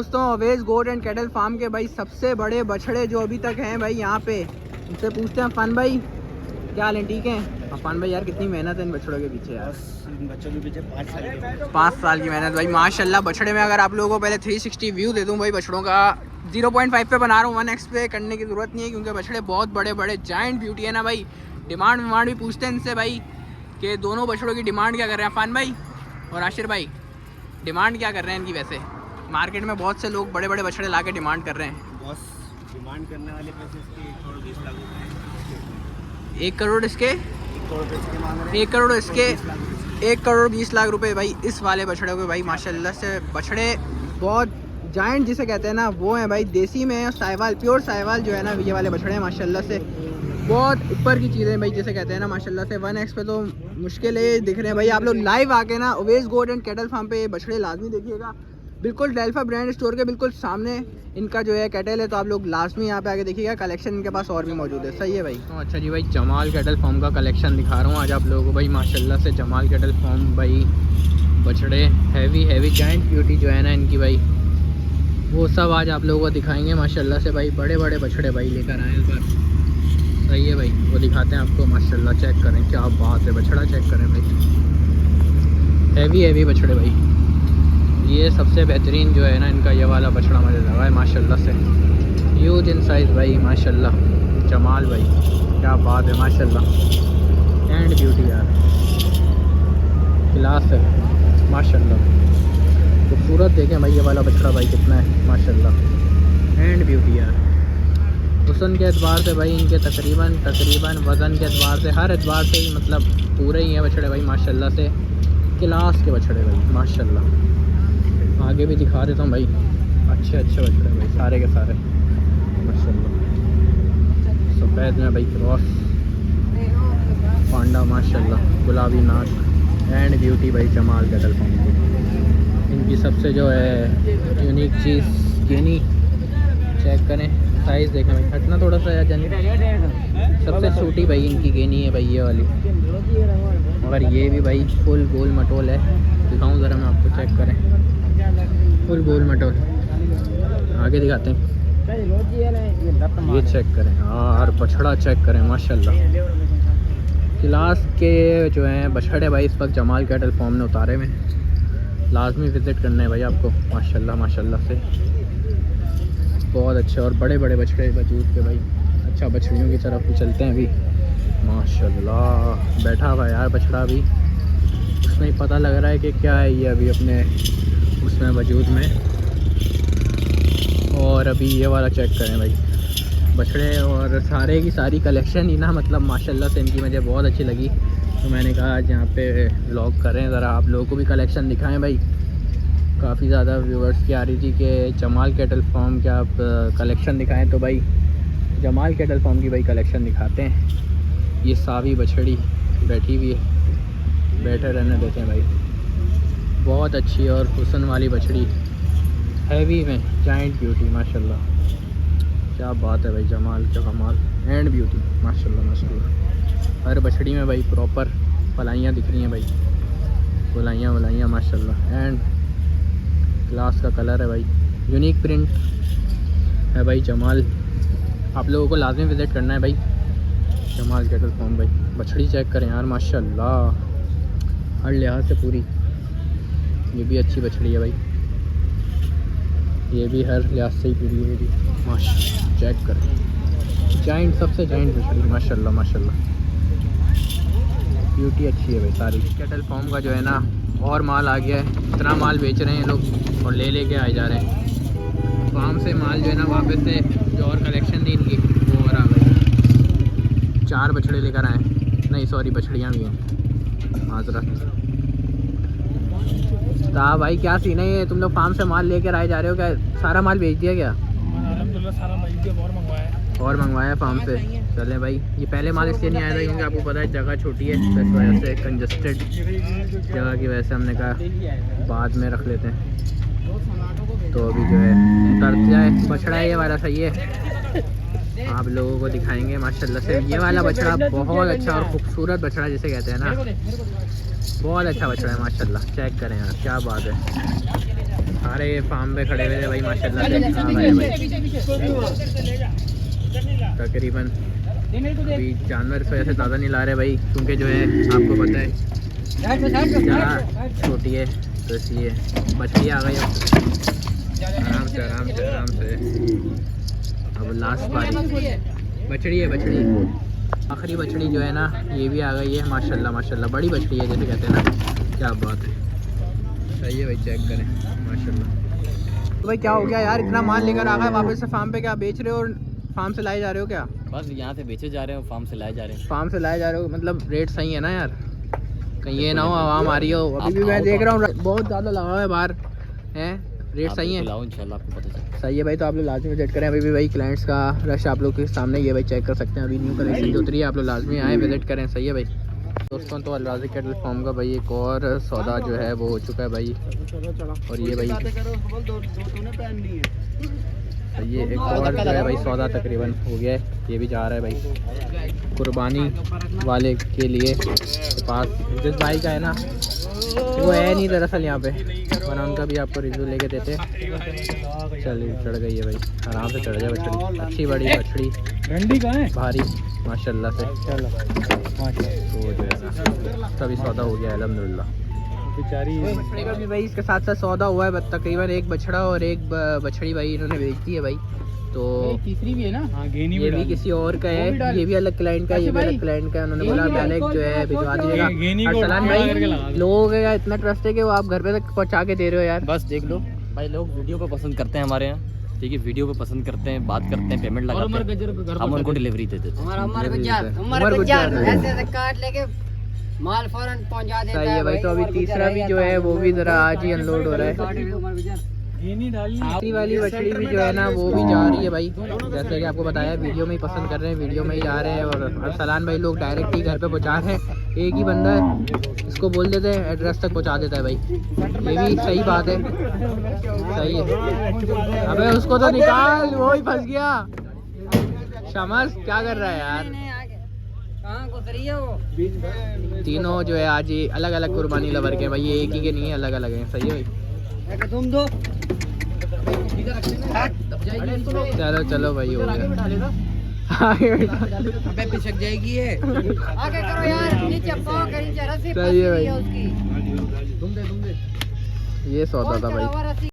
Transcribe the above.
दोस्तों Awez goat and cattle farm के भाई सबसे बड़े बछड़े जो अभी तक हैं भाई यहाँ पे, उनसे पूछते हैं अफान भाई क्या हाल है, ठीक है। अफान भाई यार कितनी मेहनत है इन बछड़ों के पीछे यार। इन बच्चों के पीछे 5 साल की मेहनत भाई माशाल्लाह। बछड़े में अगर आप लोगों को पहले 360 व्यू दे दूँ भाई बछड़ों का, 0.5 पे बना रहा हूँ, 1x पे करने की ज़रूरत नहीं है क्योंकि बछड़े बहुत बड़े बड़े जायंट ब्यूटी है ना भाई। डिमांड भी पूछते हैं इनसे भाई कि दोनों बछड़ों की डिमांड क्या कर रहे हैं अफान भाई और आशिर भाई, डिमांड क्या कर रहे हैं इनकी। वैसे मार्केट में बहुत से लोग बड़े बड़े बछड़े ला के डिमांड कर रहे हैं। बॉस डिमांड करने वाले पैसे इसके 1 1 करोड़ करोड़ 20 लाख रुपए इसके, 1 करोड़ पैसे मांग रहे हैं। 1 करोड़ इसके, 1 करोड़ 20 लाख रुपए भाई इस वाले बछड़े को भाई। माशाल्लाह से बछड़े बहुत जायंट जिसे कहते हैं ना वो हैं भाई। देसी में साहिवाल, प्योर साहिवाल जो है ना ये वाले बछड़े हैं माशाल्लाह से बहुत ऊपर की चीज़ें भाई जिसे कहते हैं ना माशाल्लाह से। 1x पे तो मुश्किल है दिख रहे हैं भाई। आप लोग लाइव आके ना Awez goat and cattle farm पे बछड़े लाजमी देखिएगा, बिल्कुल डेल्फा ब्रांड स्टोर के बिल्कुल सामने इनका जो है कैटल है, तो आप लोग लाजमी यहाँ पे आके देखिएगा। कलेक्शन इनके पास और भी मौजूद है। सही है भाई। तो अच्छा जी भाई जमाल कैटल फार्म का कलेक्शन दिखा रहा हूँ आज आप लोगों को भाई माशाल्लाह से। जमाल कैटल फार्म भाई बछड़े हैवी जायंट ब्यूटी जो है ना इनकी भाई, वो सब आज आप लोगों को दिखाएंगे माशाल्लाह से भाई। बड़े बड़े बछड़े भाई लेकर आए इस बार। सही है भाई, वो दिखाते हैं आपको माशाल्लाह। चेक करें क्या बात है, बछड़ा चेक करें भाई, हैवी बछड़े भाई। ये सबसे बेहतरीन जो है ना इनका ये वाला बछड़ा मुझे लगा है माशाल्लाह से। ह्यूज इन साइज़ भाई माशाल्लाह। जमाल भाई क्या बात है माशाल्लाह, एंड ब्यूटी यार क्लास है माशाल्लाह। खूबसूरत देखें भाई ये वाला बछड़ा भाई कितना है माशाल्लाह, एंड ब्यूटी यार। हुस्न के एतबार से भाई इनके तकरीबन वज़न के एतबार से हर एतबार से ही मतलब पूरे ही हैं बछड़े भाई माशाल्लाह से। क्लास के बछड़े भाई माशाल्लाह। आगे भी दिखा देता हूँ भाई, अच्छे बछड़े भाई सारे के सारे माशाल्लाह। सफ़ेद में भाई क्रॉस पांडा माशाल्लाह, गुलाबी नाक, एंड ब्यूटी भाई जमाल कैटल फार्म की। इनकी सबसे जो है यूनिक चीज़ गेनी चेक करें, साइज़ देखें भाई। हटना थोड़ा सा यार जानी, सबसे छोटी भाई इनकी गेनी है भाई ये वाली। मगर ये भी भाई फुल गोल मटोल है, दिखाऊं ज़रा मैं आपको, चेक करें फुल गोल मटोल। आगे दिखाते हैं, ये चेक करें यार बछड़ा चेक करें माशाल्लाह। क्लास के जो हैं बछड़े भाई इस वक्त जमाल कैटल फार्म ने उतारे में, लाजमी विज़िट करना है भाई आपको माशाल्लाह से। बहुत अच्छे और बड़े बछड़े वजूद के भाई। अच्छा बछड़ियों की तरफ भी चलते हैं अभी माशाल्लाह। बैठा हुआ यार बछड़ा भी, उसमें ही पता लग रहा है कि क्या है ये अभी अपने उसमें वजूद में। और अभी ये वाला चेक करें भाई बछड़े, और सारे की सारी कलेक्शन ही ना मतलब माशाल्लाह से इनकी मुझे बहुत अच्छी लगी, तो मैंने कहा आज यहाँ पे व्लॉग करें, ज़रा आप लोगों को भी कलेक्शन दिखाएं भाई। काफ़ी ज़्यादा व्यूवर्स की आ रही थी कि जमाल कैटल फार्म के आप कलेक्शन दिखाएं, तो भाई जमाल कैटल फार्म की भाई कलेक्शन दिखाते हैं। ये सावी बछड़ी बैठी हुई है, बैठे रहने देते हैं भाई। बहुत अच्छी और हुस्न वाली बछड़ी, हैवी में जायंट ब्यूटी माशाल्लाह। क्या बात है भाई, जमाल क्या कमाल, एंड ब्यूटी माशाल्लाह। हर बछड़ी में भाई प्रॉपर फलाइयाँ दिख रही हैं भाई, फलाइयाँ माशाल्लाह। एंड ग्लास का कलर है भाई, यूनिक प्रिंट है भाई जमाल। आप लोगों को लाजमी विज़िट करना है भाई जमाल कैटल फार्म भाई। बछड़ी चेक करें यार माशाल्लाह, हर लिहाज से पूरी। ये भी अच्छी बछड़ी है भाई, ये भी हर लिहाज से ही पूरी है माशाल्लाह। चेक करें जाइंट, सबसे जाइंट बछड़ी माशाल्लाह। ब्यूटी अच्छी है भाई सारी। कैटल फार्म का जो है ना और माल आ गया है, इतना माल बेच रहे हैं लोग और ले आए जा रहे हैं। फार्म से माल जो है ना वापस से जो और कलेक्शन थी इनकी वो और आ गई। 4 बछड़े लेकर आए, नहीं सॉरी बछड़ियाँ भी हैं माजरत। तो भाई क्या सीन है ये, तुम लोग फार्म से माल लेकर आए जा रहे हो क्या? सारा माल बेच दिया क्या? सारा और मंगवाया फार्म से। चले भाई, ये पहले माल इसलिए नहीं आया था क्योंकि आपको पता है जगह छोटी है, तो इस वजह से कंजस्टेड जगह की वजह से हमने कहा बाद में रख लेते हैं। तो अभी जो है उतर जाए बछड़ा है ये वाला, सही है आप लोगों को दिखाएंगे माशाल्लाह से। ये वाला बछड़ा बहुत अच्छा और खूबसूरत बछड़ा जिसे कहते हैं ना, बहुत अच्छा बछड़ा है माशाल्लाह। चेक करें यार क्या बात है, सारे फार्म पे खड़े हुए थे भाई माशाल्लाह से। हाँ भाई तकरीबन अभी जानवर इस वजह से ज़्यादा नहीं ला रहे भाई, क्योंकि जो है आपको पता है जगह छोटी है तो इसलिए। बछड़ी आ गई अब, आराम से आराम से आराम से। अब लास्ट बारी बछड़ी है, बछड़ी आखिरी बछड़ी जो है ना ये भी आ गई है माशाल्लाह माशाल्लाह। बड़ी बछड़ी है जैसे कहते हैं ना, क्या बात है। सही है भाई, चेक करें माशाल्लाह। तो भाई क्या हो गया यार, इतना माल लेकर आ गए वापस से फार्म पे, क्या बेच रहे हो और फार्म से लाए जा रहे हो क्या? बस यहाँ से बेचे जा रहे हो, फार्म से लाए जा रहे हैं। फार्म से लाए जा रहे हो, मतलब रेट सही है ना यार, कहीं ये ना हो आवाम आ रही हो। अभी भी मैं देख रहा हूँ बहुत ज़्यादा लगा हुआ है बाहर, हैं रेट सही है? इंशाल्लाह आपको पता चले। सही है भाई, तो आप लोग लाजमी विजिट करें। अभी भी भाई क्लाइंट्स का रश आप लोग के सामने ये भाई चेक कर सकते हैं। अभी न्यू कलेक्शन जो उतरी है, आप लोग लाजमी आए विजिट करें। सही है भाई दोस्तों, तो अलराजी कैटल फार्म का भाई एक और सौदा जो है वो हो चुका है भाई। और ये भाई ये एक और जो है भाई सौदा तकरीबन हो गया है, ये भी जा रहा है भाई कुर्बानी वाले के लिए के पास। जिस भाई का है ना वो है नहीं दरअसल यहाँ पे, वरना उनका भी आपको रिव्यू लेके देते। चलिए चढ़ गई है भाई, आराम से चढ़ जाए बछड़ी, अच्छी बड़ी बछड़ी भारी माशाल्लाह से। तो जो है ना तभी सौदा हो गया अल्हम्दुलिल्लाह। भी भाई इसके साथ साथ सौदा हुआ है तकरीबन एक बछड़ा और एक बछड़ी भाई इन्होंने बेच दी है भाई। तो तीसरी भी है ना, ये भी किसी और का है, ये भी अलग क्लाइंट का है, ये भी अलग क्लाइंट का है। उन्होंने बोला डायरेक्ट जो है भिजवा दीजिएगा। अरसलान भाई लोगों का इतना ट्रस्ट है कि वो आप घर पे तक पहुँचा के दे रहे हो यार। बस देख लो भाई, लोग वीडियो को पसंद करते हैं हमारे यहाँ, ठीक है, वीडियो को पसंद करते हैं, बात करते हैं, पेमेंट लगाते हैं, हम उनको डिलीवरी दे देते हैं। माल फौरन पहुंचा देता सही है भाई। तो अभी तीसरा भी जो है वो भी ज़रा आज ही अनलोड हो रहा है। तीसरी वाली बछड़ी भी जो है ना वो भी जा रही है भाई, जैसे कि आपको बताया वीडियो में ही पसंद कर रहे हैं, वीडियो में ही जा रहे हैं। और अरसलान भाई लोग डायरेक्ट ही घर पे पहुंचा रहे हैं, एक ही बंदा है इसको बोल देते हैं एड्रेस तक पहुंचा देता है भाई। ये भी सही बात है, सही है। अबे उसको तो निकाल, वो ही फंस गया। शमस क्या कर रहा है यार? तीनों जो है आज ये अलग अलग कुर्बानी लवर के भाई, ये एक ही के नहीं है, अलग अलग हैं। सही है भाई, चलो चलो भाई हो गया। अबे पिसक जाएगी ये। आगे करो यार, नीचे पाओ के नीचे रस्सी सही है भाई, उसकी। ये सौदा था भाई।